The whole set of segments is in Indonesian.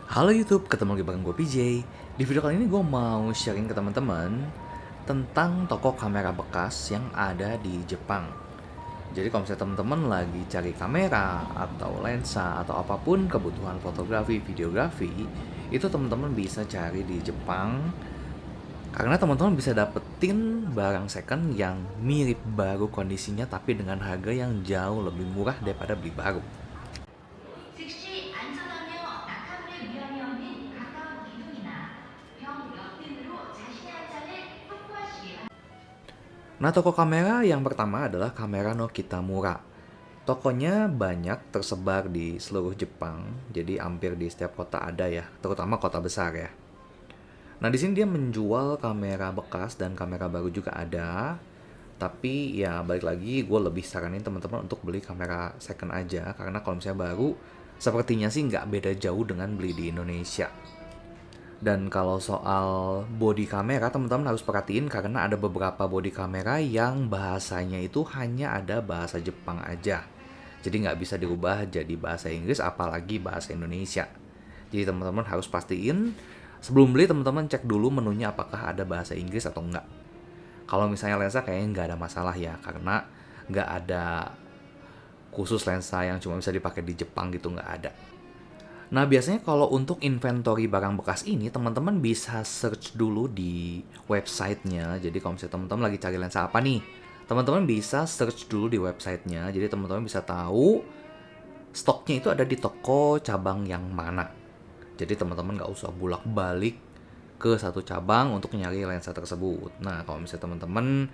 Halo YouTube, ketemu lagi bareng gue PJ. Di video kali ini gue mau sharing ke teman-teman tentang toko kamera bekas yang ada di Jepang. Jadi kalau misalnya teman-teman lagi cari kamera atau lensa atau apapun kebutuhan fotografi, videografi, itu teman-teman bisa cari di Jepang karena teman-teman bisa dapetin barang second yang mirip baru kondisinya tapi dengan harga yang jauh lebih murah daripada beli baru. 즉시 안전하며 낙하물의 위험이 없는 가까운 이동이나 병 옆 등으로 자신의 안전을 확보하시기 바랍니다. Nah, toko kamera yang pertama adalah Kamera no Kitamura. Tokonya banyak tersebar di seluruh Jepang, jadi hampir di setiap kota ada ya, terutama kota besar ya. Nah, di sini dia menjual kamera bekas dan kamera baru juga ada. Tapi ya balik lagi, gue lebih saranin teman-teman untuk beli kamera second aja, karena kalau misalnya baru, sepertinya sih nggak beda jauh dengan beli di Indonesia. Dan kalau soal body kamera, teman-teman harus perhatiin karena ada beberapa body kamera yang bahasanya itu hanya ada bahasa Jepang aja. Jadi nggak bisa dirubah jadi bahasa Inggris apalagi bahasa Indonesia. Jadi teman-teman harus pastiin sebelum beli teman-teman cek dulu menunya apakah ada bahasa Inggris atau enggak. Kalau misalnya lensa kayaknya nggak ada masalah ya karena nggak ada khusus lensa yang cuma bisa dipakai di Jepang gitu, nggak ada. Nah, biasanya kalau untuk inventory barang bekas ini, teman-teman bisa search dulu di websitenya. Jadi kalau misalnya teman-teman lagi cari lensa apa nih, teman-teman bisa search dulu di websitenya. Jadi teman-teman bisa tahu stoknya itu ada di toko cabang yang mana. Jadi teman-teman nggak usah bolak-balik ke satu cabang untuk nyari lensa tersebut. Nah, kalau misalnya teman-teman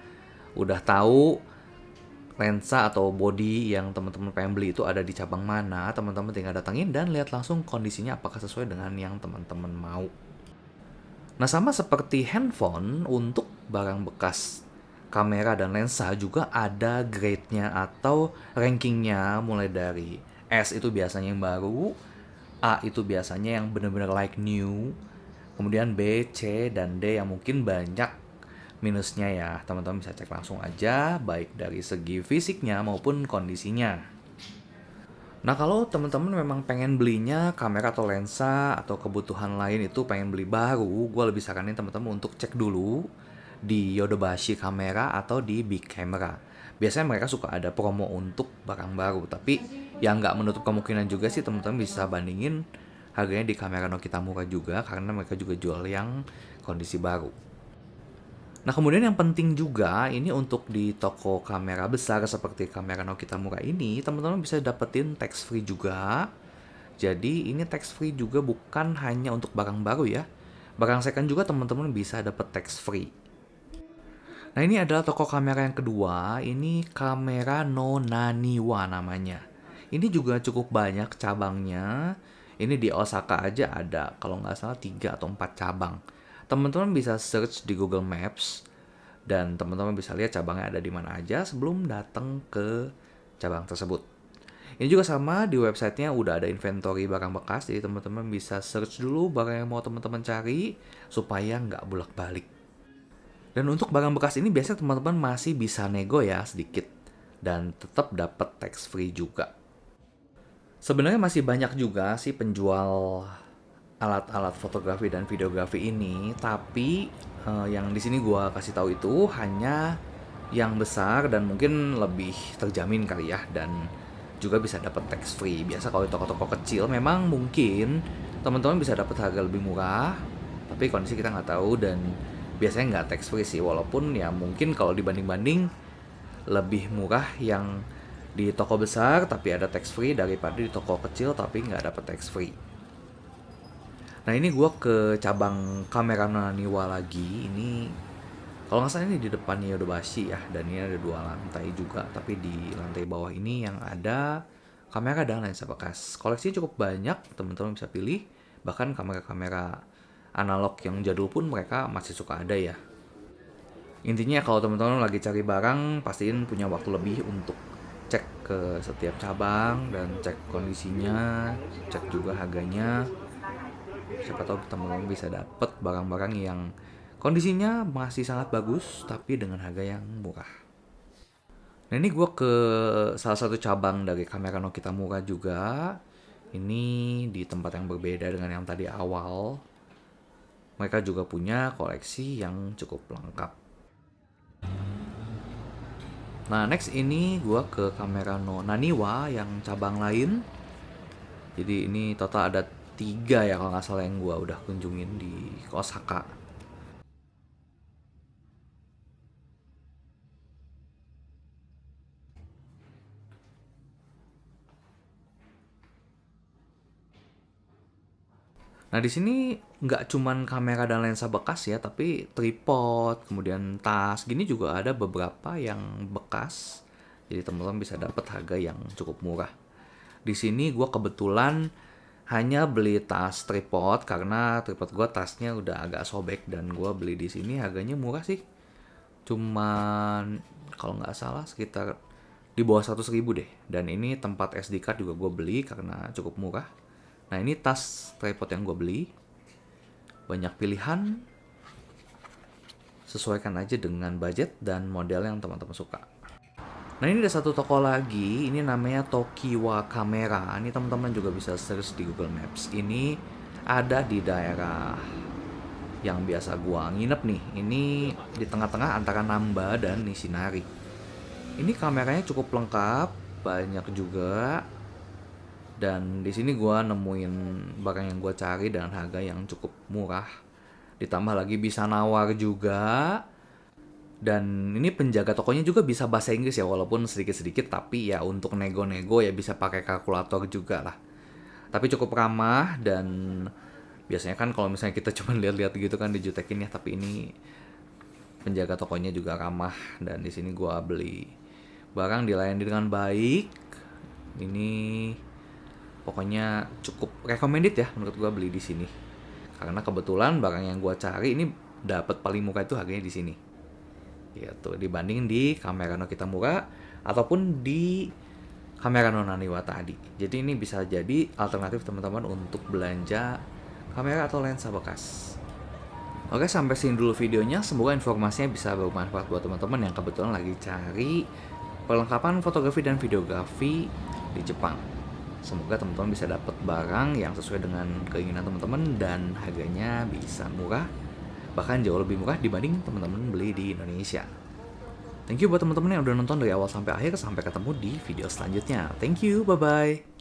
udah tahu lensa atau body yang teman-teman pengen beli itu ada di cabang mana, teman-teman tinggal datangin dan lihat langsung kondisinya apakah sesuai dengan yang teman-teman mau. Nah, sama seperti handphone, untuk barang bekas kamera dan lensa juga ada grade-nya atau rankingnya, mulai dari S itu biasanya yang baru, A itu biasanya yang benar-benar like new, kemudian B, C, dan D yang mungkin banyak minusnya ya. Teman-teman bisa cek langsung aja baik dari segi fisiknya maupun kondisinya. Nah, kalau teman-teman memang pengen belinya kamera atau lensa atau kebutuhan lain itu pengen beli baru, gue lebih saranin teman-teman untuk cek dulu di Yodobashi Kamera atau di Big Camera. Biasanya mereka suka ada promo untuk barang baru, tapi yang nggak menutup kemungkinan juga sih teman-teman bisa bandingin harganya di Kamera no Kitamura juga karena mereka juga jual yang kondisi baru. Nah, kemudian yang penting juga ini untuk di toko kamera besar seperti Kamera no Kitamura ini, teman-teman bisa dapetin tax free juga. Jadi ini tax free juga bukan hanya untuk barang baru ya. Barang second juga teman-teman bisa dapet tax free. Nah, ini adalah toko kamera yang kedua, ini Kamera no Naniwa namanya. Ini juga cukup banyak cabangnya. Ini di Osaka aja ada, kalau nggak salah 3 atau 4 cabang. Teman-teman bisa search di Google Maps dan teman-teman bisa lihat cabangnya ada di mana aja sebelum datang ke cabang tersebut. Ini juga sama, di websitenya udah ada inventory barang bekas, jadi teman-teman bisa search dulu barang yang mau teman-teman cari supaya nggak bolak-balik. Dan untuk barang bekas ini biasanya teman-teman masih bisa nego ya sedikit dan tetap dapat tax free juga. Sebenarnya masih banyak juga sih penjual alat-alat fotografi dan videografi ini, tapi yang di sini gua kasih tahu itu hanya yang besar dan mungkin lebih terjamin kali ya, dan juga bisa dapat tax free. Biasa kalau di toko-toko kecil memang mungkin teman-teman bisa dapat harga lebih murah, tapi kondisi kita nggak tahu dan biasanya nggak tax free sih, walaupun ya mungkin kalau dibanding-banding lebih murah yang di toko besar tapi ada tax free daripada di toko kecil tapi nggak dapat tax free. Nah, ini gue ke cabang Kamera Naniwa lagi. Ini kalau nggak salah ini di depannya Yodobashi ya, dan ini ada 2 lantai juga. Tapi di lantai bawah ini yang ada kamera dan lensa bekas. Koleksinya cukup banyak, teman-teman bisa pilih. Bahkan kamera-kamera analog yang jadul pun mereka masih suka ada ya. Intinya kalau teman-teman lagi cari barang, pastiin punya waktu lebih untuk cek ke setiap cabang dan cek kondisinya, cek juga harganya. Siapa tahu teman-teman bisa dapet barang-barang yang kondisinya masih sangat bagus tapi dengan harga yang murah. Nah, ini gue ke salah satu cabang dari Kamera no Kitamura juga. Ini di tempat yang berbeda dengan yang tadi awal. Mereka juga punya koleksi yang cukup lengkap. Nah, next ini gua ke kamera no Naniwa yang cabang lain. Jadi ini total ada 3 ya kalau nggak salah yang gua udah kunjungin di Osaka. Nah, di sini nggak cuman kamera dan lensa bekas ya, tapi tripod, kemudian tas, gini juga ada beberapa yang bekas. Jadi teman-teman bisa dapat harga yang cukup murah. Di sini gue kebetulan hanya beli tas tripod karena tripod gue tasnya udah agak sobek dan gue beli di sini harganya murah sih. Cuman kalau nggak salah sekitar di bawah 100.000 deh. Dan ini tempat SD card juga gue beli karena cukup murah. Nah, ini tas tripod yang gue beli. Banyak pilihan. Sesuaikan aja dengan budget dan model yang teman-teman suka. Nah, ini ada satu toko lagi. Ini namanya Tokiwa Camera. Ini teman-teman juga bisa search di Google Maps. Ini ada di daerah yang biasa gua nginep nih. Ini di tengah-tengah antara Namba dan Nishinari. Ini kameranya cukup lengkap, banyak juga. Dan di sini gua nemuin barang yang gua cari dengan harga yang cukup murah. Ditambah lagi bisa nawar juga. Dan ini penjaga tokonya juga bisa bahasa Inggris ya, walaupun sedikit-sedikit, tapi ya untuk nego-nego ya bisa pakai kalkulator juga lah. Tapi cukup ramah dan biasanya kan kalau misalnya kita cuma lihat-lihat gitu kan dijutekin ya, tapi ini penjaga tokonya juga ramah dan di sini gua beli barang dilayani dengan baik. Ini pokoknya cukup recommended ya menurut gua beli di sini. Karena kebetulan barang yang gua cari ini dapat paling murah itu harganya di sini. Gitu, dibanding di kamera no Kitamura ataupun di kamera no Naniwa tadi. Jadi ini bisa jadi alternatif teman-teman untuk belanja kamera atau lensa bekas. Oke, sampai sini dulu videonya. Semoga informasinya bisa bermanfaat buat teman-teman yang kebetulan lagi cari perlengkapan fotografi dan videografi di Jepang. Semoga teman-teman bisa dapat barang yang sesuai dengan keinginan teman-teman dan harganya bisa murah, bahkan jauh lebih murah dibanding teman-teman beli di Indonesia. Thank you buat teman-teman yang udah nonton dari awal sampai akhir. Sampai ketemu di video selanjutnya. Thank you, bye-bye.